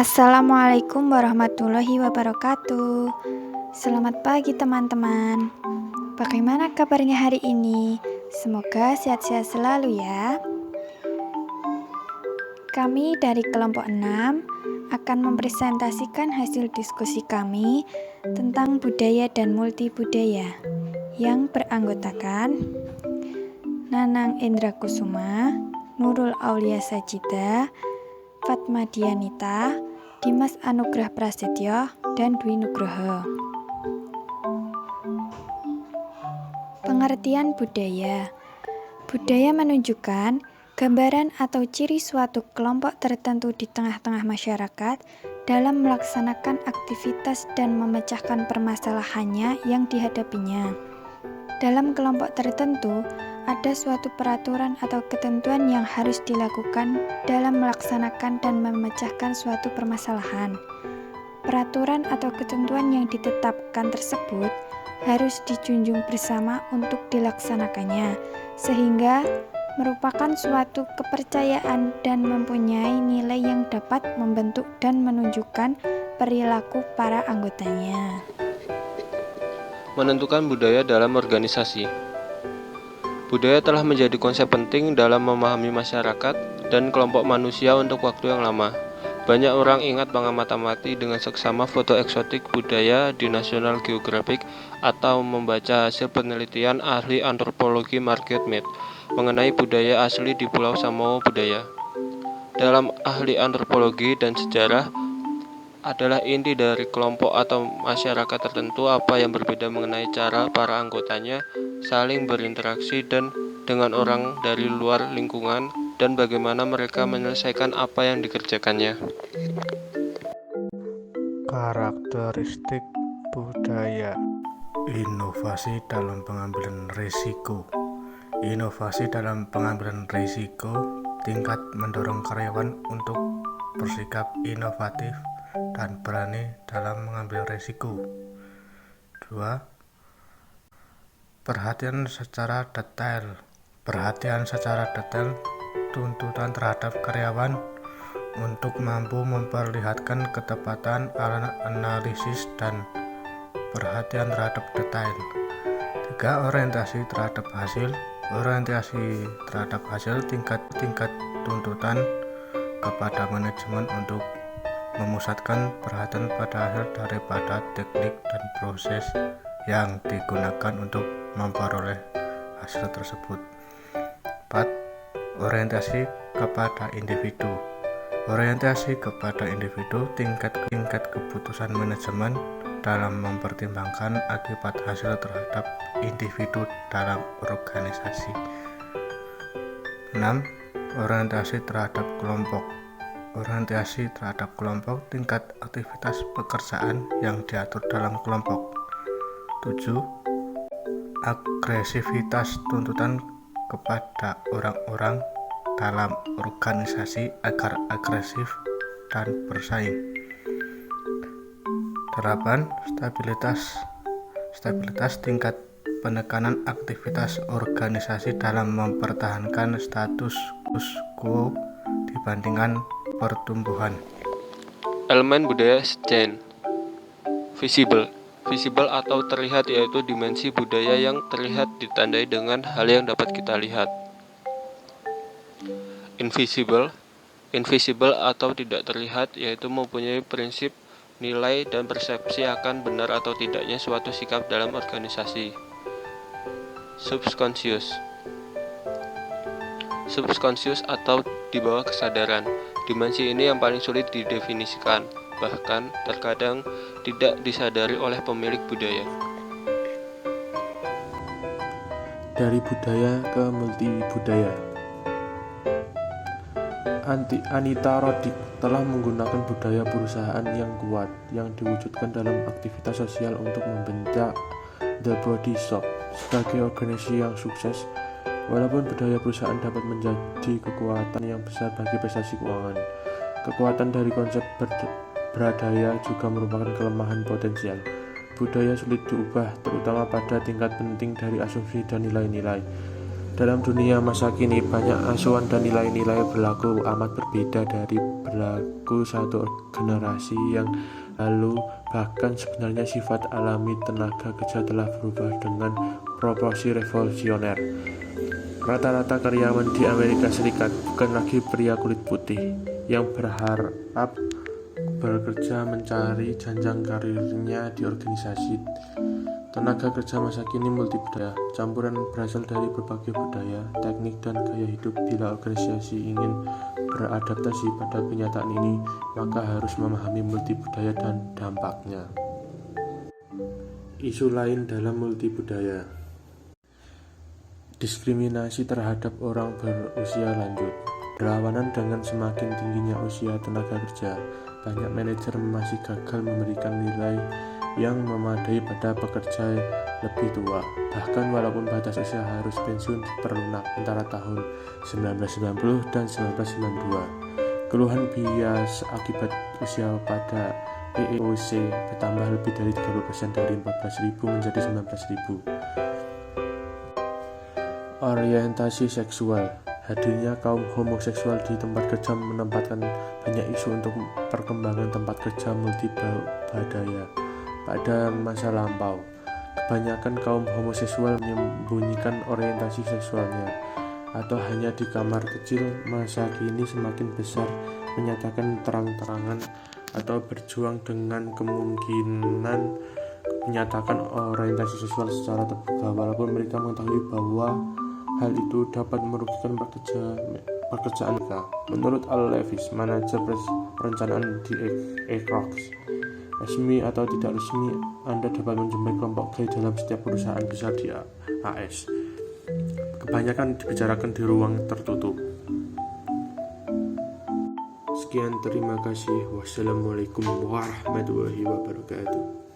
Assalamualaikum warahmatullahi wabarakatuh. Selamat pagi teman-teman. Bagaimana kabarnya hari ini? Semoga sehat-sehat selalu ya. Kami dari kelompok 6 akan mempresentasikan hasil diskusi kami tentang budaya dan multibudaya yang beranggotakan Nanang Indra Kusuma, Nurul Aulia Sajida, Fatma Dianita, Dimas Anugrah Prasetyo, dan Dwi Nugroho. Pengertian budaya. Budaya menunjukkan gambaran atau ciri suatu kelompok tertentu di tengah-tengah masyarakat dalam melaksanakan aktivitas dan memecahkan permasalahannya yang dihadapinya. Dalam kelompok tertentu, ada suatu peraturan atau ketentuan yang harus dilakukan dalam melaksanakan dan memecahkan suatu permasalahan. Peraturan atau ketentuan yang ditetapkan tersebut harus dijunjung bersama untuk dilaksanakannya, sehingga merupakan suatu kepercayaan dan mempunyai nilai yang dapat membentuk dan menunjukkan perilaku para anggotanya. Menentukan budaya dalam organisasi. Budaya telah menjadi konsep penting dalam memahami masyarakat dan kelompok manusia untuk waktu yang lama. Banyak orang ingat mengamati dengan seksama foto eksotik budaya di National Geographic atau membaca hasil penelitian ahli antropologi Margaret Mead mengenai budaya asli di Pulau Samoa Budaya. Dalam ahli antropologi dan sejarah, adalah inti dari kelompok atau masyarakat tertentu apa yang berbeda mengenai cara para anggotanya saling berinteraksi dan dengan orang dari luar lingkungan dan bagaimana mereka menyelesaikan apa yang dikerjakannya. Karakteristik budaya. Inovasi dalam pengambilan risiko. Inovasi dalam pengambilan risiko tingkat mendorong karyawan untuk bersikap inovatif dan berani dalam mengambil risiko. 2. Perhatian secara detail. Perhatian secara detail tuntutan terhadap karyawan untuk mampu memperlihatkan ketepatan analisis dan perhatian terhadap detail. 3. Orientasi terhadap hasil. Orientasi terhadap hasil tingkat tuntutan kepada manajemen untuk memusatkan perhatian pada hasil daripada teknik dan proses yang digunakan untuk memperoleh hasil tersebut. 4. Orientasi kepada individu. Orientasi kepada individu tingkat keputusan manajemen dalam mempertimbangkan akibat hasil terhadap individu dalam organisasi. 6. Orientasi terhadap kelompok. Orientasi terhadap kelompok tingkat aktivitas pekerjaan yang diatur dalam kelompok. 7. Agresivitas tuntutan kepada orang-orang dalam organisasi agar agresif dan bersaing. 8. Stabilitas tingkat penekanan aktivitas organisasi dalam mempertahankan status quo dibandingkan pertumbuhan. Elemen budaya SCEN. Visible atau terlihat yaitu dimensi budaya yang terlihat ditandai dengan hal yang dapat kita lihat. Invisible atau tidak terlihat yaitu mempunyai prinsip, nilai, dan persepsi akan benar atau tidaknya suatu sikap dalam organisasi. Subconscious atau di bawah kesadaran. Dimensi ini yang paling sulit didefinisikan, bahkan terkadang tidak disadari oleh pemilik budaya. Dari budaya ke multibudaya. Anita Roddick telah menggunakan budaya perusahaan yang kuat yang diwujudkan dalam aktivitas sosial untuk membentuk The Body Shop sebagai organisasi yang sukses. Walaupun budaya perusahaan dapat menjadi kekuatan yang besar bagi prestasi keuangan, kekuatan dari konsep beradaya juga merupakan kelemahan potensial. Budaya sulit diubah, terutama pada tingkat penting dari asumsi dan nilai-nilai. Dalam dunia masa kini, banyak asuhan dan nilai-nilai berlaku amat berbeda dari berlaku satu generasi yang lalu. Bahkan sebenarnya sifat alami tenaga kerja telah berubah dengan proporsi revolusioner. Rata-rata karyawan di Amerika Serikat bukan lagi pria kulit putih yang berharap bekerja mencari jenjang karirnya di organisasi. Tenaga kerja masa kini multibudaya, campuran berasal dari berbagai budaya, teknik, dan gaya hidup. Bila organisasi ingin beradaptasi pada kenyataan ini, maka harus memahami multibudaya dan dampaknya. Isu lain dalam multibudaya: diskriminasi terhadap orang berusia lanjut. Berlawanan dengan semakin tingginya usia tenaga kerja, banyak manajer masih gagal memberikan nilai yang memadai pada pekerja lebih tua. Bahkan walaupun batas usia harus pensiun diperlunak antara tahun 1990 dan 1992. Keluhan bias akibat usia pada EEOC bertambah lebih dari 30% dari 14.000 menjadi 19.000. Orientasi seksual. Hadirnya kaum homoseksual di tempat kerja menempatkan banyak isu untuk perkembangan tempat kerja multibudaya. Pada masa lampau, kebanyakan kaum homoseksual menyembunyikan orientasi seksualnya atau hanya di kamar kecil. Masa kini semakin besar menyatakan terang-terangan atau berjuang dengan kemungkinan menyatakan orientasi seksual secara terbuka, walaupun mereka mengetahui bahwa hal itu dapat merugikan pekerjaan mereka. Menurut Al Levis, manajer perencanaan di Xerox, resmi atau tidak resmi, Anda dapat menjumpai kelompok gay dalam setiap perusahaan besar di AS. Kebanyakan dibicarakan di ruang tertutup. Sekian, terima kasih. Wassalamualaikum warahmatullahi wabarakatuh.